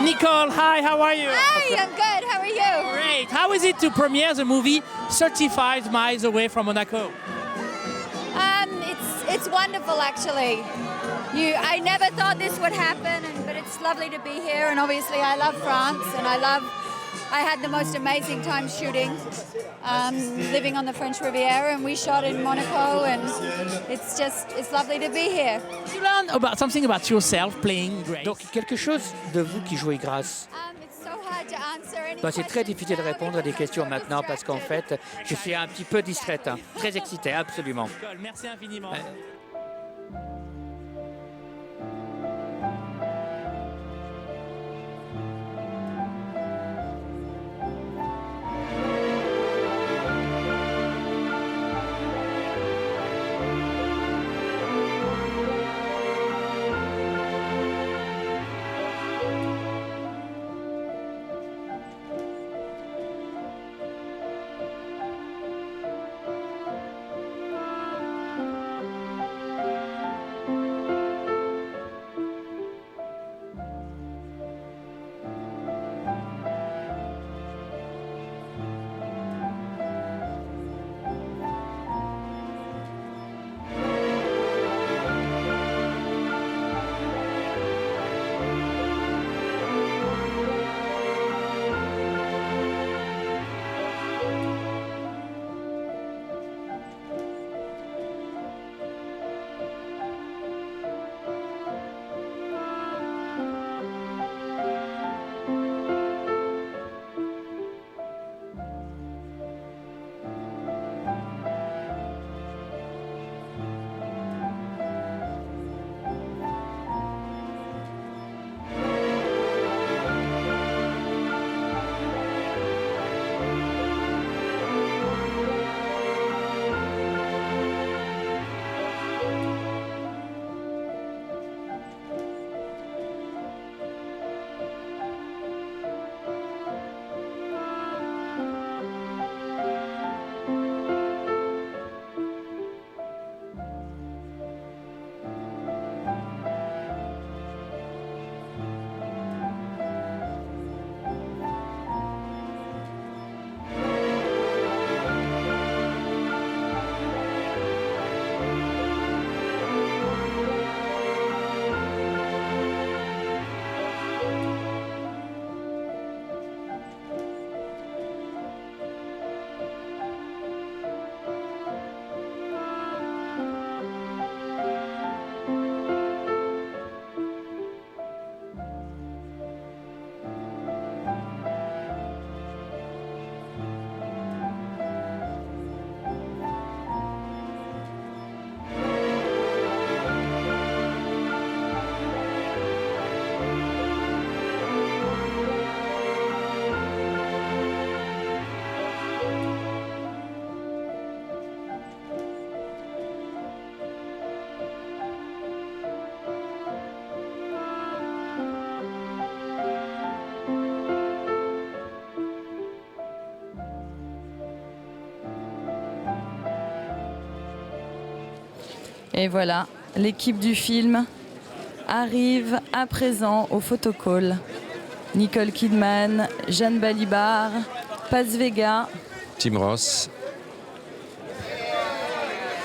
Nicole, hi, how are you? Hi, I'm good. How are you? Great. How is it to premiere the movie 35 Miles Away from Monaco? It's wonderful, actually. I never thought this would happen, but it's lovely to be here. And obviously, I love France, and I had the most amazing time shooting, living on the French Riviera, and we shot in Monaco, and it's lovely to be here. You learned about something about yourself playing Grace. Donc quelque chose de vous qui jouez Grace. It's so hard to answer any C'est très questions difficile de now répondre à des because questions I'm so maintenant parce qu'en distracted. fait, je suis un petit peu distraite, hein. Très excitée, absolument. Nicole, merci infiniment. Et voilà, l'équipe du film arrive à présent au photocall. Nicole Kidman, Jeanne Balibar, Paz Vega, Tim Ross.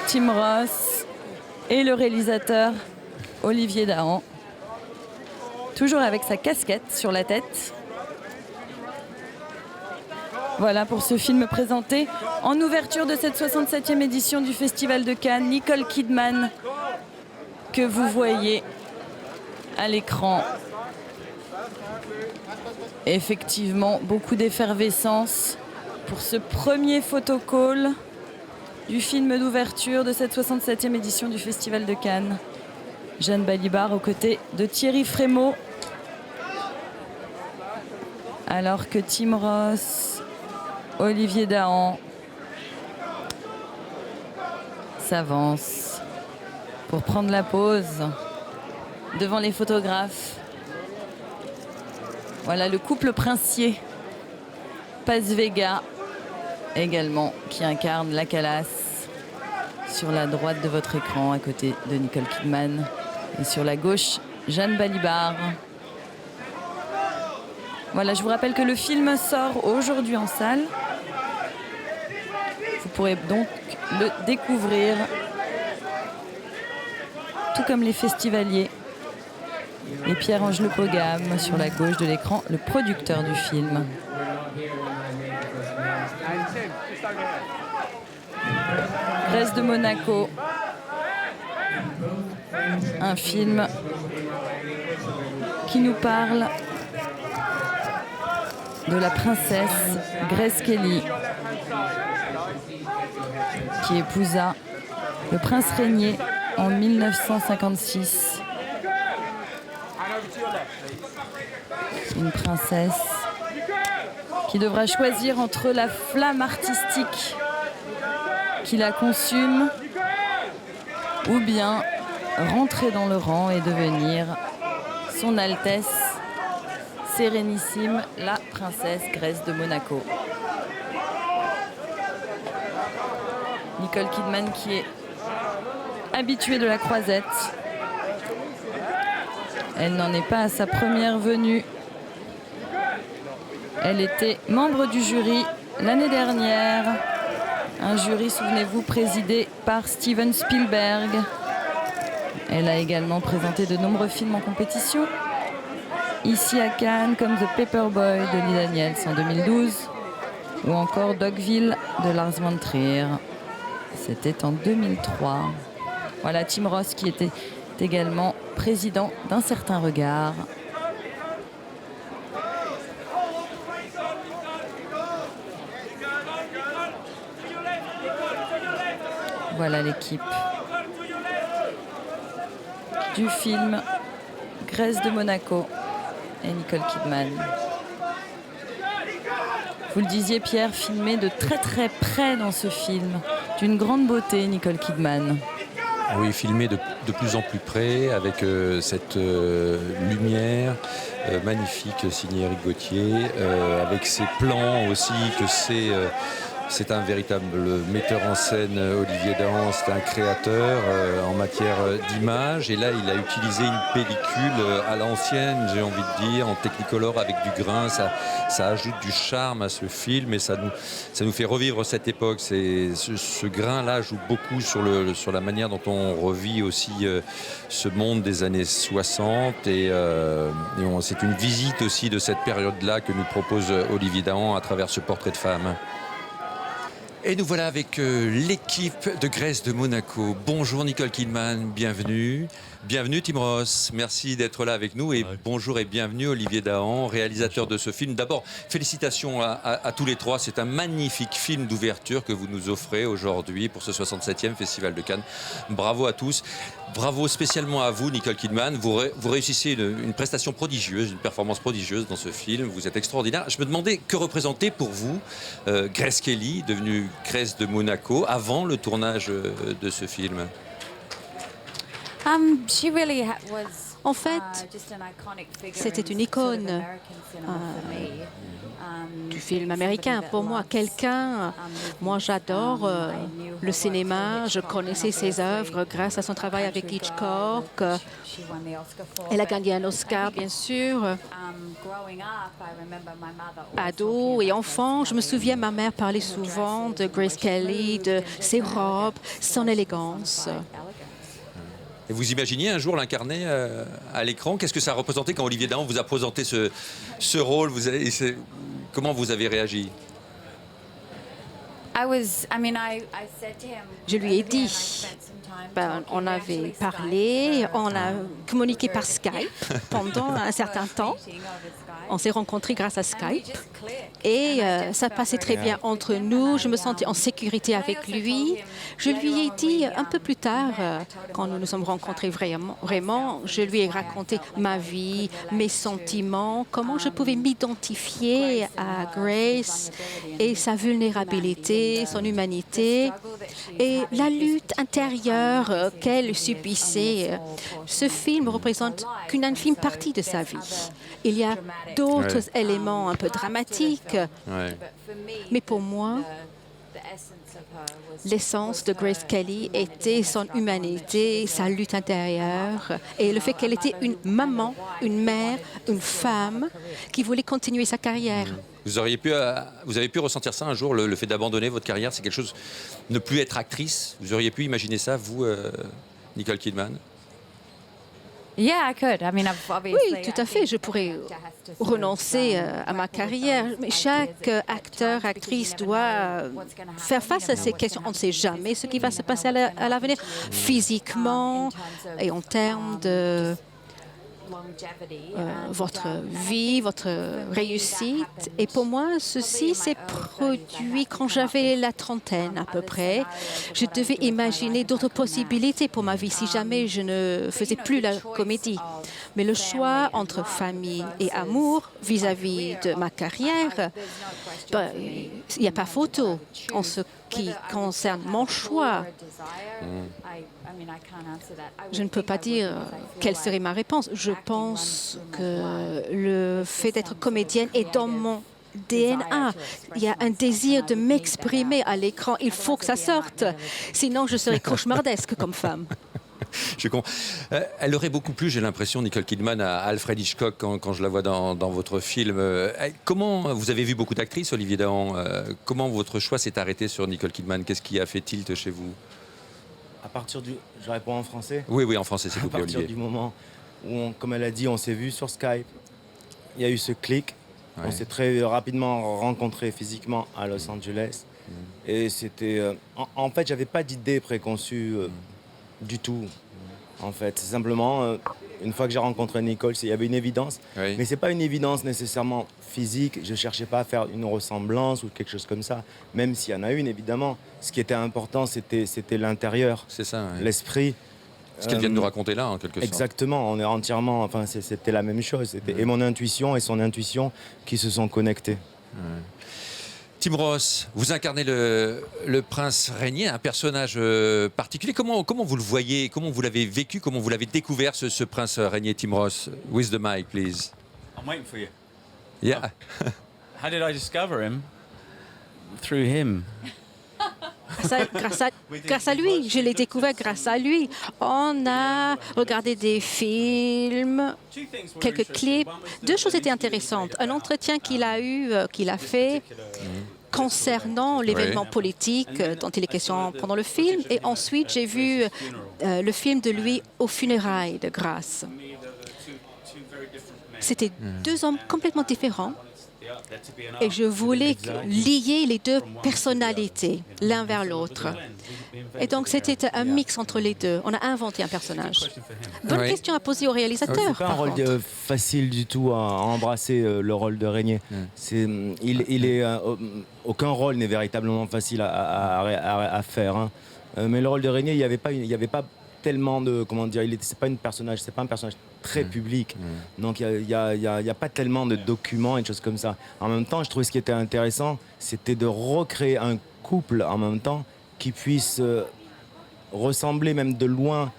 Tim Ross et le réalisateur Olivier Dahan. Toujours avec sa casquette sur la tête. Voilà pour ce film présenté en ouverture de cette 67e édition du Festival de Cannes. Nicole Kidman, que vous voyez à l'écran. Effectivement, beaucoup d'effervescence pour ce premier photocall du film d'ouverture de cette 67e édition du Festival de Cannes. Jeanne Balibar aux côtés de Thierry Frémaux. Alors que Tim Ross, Olivier Dahan s'avance pour prendre la pause devant les photographes. Voilà le couple princier, Paz Vega également, qui incarne la Calas sur la droite de votre écran à côté de Nicole Kidman et sur la gauche Jeanne Balibar. Voilà, je vous rappelle que le film sort aujourd'hui en salle. Vous pourrez donc le découvrir, tout comme les festivaliers. Et Pierre-Ange Le Pogam, sur la gauche de l'écran, le producteur du film. Grèce de Monaco. Un film qui nous parle de la princesse Grace Kelly, qui épousa le prince régnier en 1956. Une princesse qui devra choisir entre la flamme artistique qui la consume ou bien rentrer dans le rang et devenir son Altesse Sérénissime, la princesse Grèce de Monaco. Nicole Kidman qui est habituée de la croisette. Elle n'en est pas à sa première venue. Elle était membre du jury l'année dernière. Un jury, souvenez-vous, présidé par Steven Spielberg. Elle a également présenté de nombreux films en compétition. Ici à Cannes, comme The Paperboy de Lee Daniels en 2012 ou encore Dogville de Lars von Trier. C'était en 2003. Voilà Tim Roth qui était également président d'Un certain regard. Voilà l'équipe du film Grèce de Monaco et Nicole Kidman. Vous le disiez Pierre, filmé de très très près dans ce film. D'une grande beauté, Nicole Kidman. Oui, filmé de plus en plus près avec cette lumière magnifique signée Éric Gauthier, avec ces plans aussi que c'est un véritable metteur en scène, Olivier Dahan, c'est un créateur en matière d'image. Et là, il a utilisé une pellicule à l'ancienne, j'ai envie de dire, en Technicolor avec du grain. Ça ajoute du charme à ce film et ça nous fait revivre cette époque. Ce grain-là joue beaucoup sur la manière dont on revit aussi ce monde des années 60. C'est une visite aussi de cette période-là que nous propose Olivier Dahan à travers ce portrait de femme. Et nous voilà avec l'équipe de Grèce de Monaco. Bonjour Nicole Kidman, bienvenue. Bienvenue Tim Roth, merci d'être là avec nous et bonjour et bienvenue Olivier Dahan, réalisateur de ce film. D'abord, félicitations à tous les trois, c'est un magnifique film d'ouverture que vous nous offrez aujourd'hui pour ce 67e Festival de Cannes. Bravo à tous, bravo spécialement à vous Nicole Kidman, vous réussissez une prestation prodigieuse, une performance prodigieuse dans ce film, vous êtes extraordinaire. Je me demandais que représentait pour vous Grace Kelly, devenue Grèce de Monaco, avant le tournage de ce film. En fait, c'était une icône du film américain. Pour moi, moi j'adore le cinéma, je connaissais ses œuvres grâce à son travail avec Hitchcock. Elle a gagné un Oscar, bien sûr. Ado et enfant, je me souviens, ma mère parlait souvent de Grace Kelly, de ses robes, son élégance. Et vous imaginiez un jour l'incarner à l'écran? Qu'est-ce que ça a représenté quand Olivier Dahan vous a présenté ce rôle? Comment vous avez réagi? Je lui ai dit, on avait parlé, on a communiqué par Skype pendant un certain temps. On s'est rencontrés grâce à Skype et ça passait très bien entre nous. Je me sentais en sécurité avec lui. Je lui ai dit un peu plus tard, quand nous nous sommes rencontrés vraiment, je lui ai raconté ma vie, mes sentiments, comment je pouvais m'identifier à Grace et sa vulnérabilité, son humanité et la lutte intérieure qu'elle subissait. Ce film représente qu'une infime partie de sa vie. Il y a d'autres éléments un peu dramatiques, mais pour moi, l'essence de Grace Kelly était son humanité, sa lutte intérieure et le fait qu'elle était une maman, une mère, une femme qui voulait continuer sa carrière. Vous avez pu ressentir ça un jour, le fait d'abandonner votre carrière, c'est quelque chose, ne plus être actrice. Vous auriez pu imaginer ça, vous, Nicole Kidman? Yeah, I could. I mean, Oui, tout à fait, je pourrais renoncer à ma carrière, mais chaque acteur, actrice doit faire face à ces questions. On ne sait jamais ce qui va se passer à l'avenir, physiquement et en termes de votre vie, votre réussite. Et pour moi, ceci s'est produit quand j'avais la trentaine à peu près. Je devais imaginer d'autres possibilités pour ma vie si jamais je ne faisais plus la comédie. Mais le choix entre famille et amour vis-à-vis de ma carrière, il n'y a pas photo en ce qui concerne mon choix. Je ne peux pas dire quelle serait ma réponse. Je pense que le fait d'être comédienne est dans mon DNA. Il y a un désir de m'exprimer à l'écran. Il faut que ça sorte. Sinon, je serais cauchemardesque comme femme. Elle aurait beaucoup plu, j'ai l'impression, Nicole Kidman, à Alfred Hitchcock quand je la vois dans votre film. Comment vous avez vu beaucoup d'actrices, Olivier Dahan, comment votre choix s'est arrêté sur Nicole Kidman? Qu'est-ce qui a fait tilt chez vous? Je réponds en français. Oui, en français, s'il vous plaît, Olivier. À partir du moment où, comme elle a dit, on s'est vu sur Skype, il y a eu ce clic. Ouais. On s'est très rapidement rencontrés physiquement à Los Angeles. Et c'était... en fait, j'avais pas d'idée préconçue du tout. En fait, c'est simplement, une fois que j'ai rencontré Nicole, il y avait une évidence. Oui. Mais c'est pas une évidence nécessairement physique. Je cherchais pas à faire une ressemblance ou quelque chose comme ça. Même s'il y en a une, évidemment. Ce qui était important, c'était l'intérieur. C'est ça, ouais. L'esprit. Ce qu'elle vient de nous raconter là, en quelque sorte. Exactement, on est entièrement... Enfin, c'était la même chose. Et mon intuition et son intuition qui se sont connectés. Ouais. Tim Ross, vous incarnez le prince régnier, un personnage particulier. Comment vous le voyez? Comment vous l'avez vécu? Comment vous l'avez découvert, ce prince régnier, Tim Ross? With the mic, please. I'm waiting for you. Yeah. How did I discover him? Through him. Grâce à lui, je l'ai découvert grâce à lui. On a regardé des films, quelques clips. Deux choses étaient intéressantes. Un entretien qu'il a fait concernant l'événement politique dont il est question pendant le film. Et ensuite, j'ai vu le film de lui aux funérailles de Grace. C'était deux hommes complètement différents. Et je voulais lier les deux personnalités l'un vers l'autre. Et donc c'était un mix entre les deux. On a inventé un personnage. Bonne question à poser au réalisateur. C'est pas un rôle facile du tout à embrasser le rôle de régnier. Aucun rôle n'est véritablement facile à faire. Hein. Mais le rôle de régnier, il n'y avait pas tellement de, comment dire, c'est pas un personnage très public, donc il y a pas tellement de documents et de choses comme ça. En même temps, je trouvais ce qui était intéressant, c'était de recréer un couple en même temps qui puisse ressembler même de loin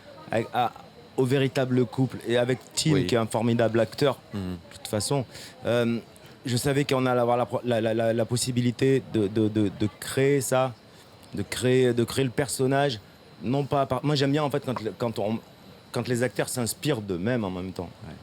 au véritable couple. Et avec Tim, qui est un formidable acteur, de toute façon, je savais qu'on allait avoir la possibilité de créer ça, de créer le personnage. Non pas moi j'aime bien en fait quand les acteurs s'inspirent d'eux-mêmes en même temps. Ouais.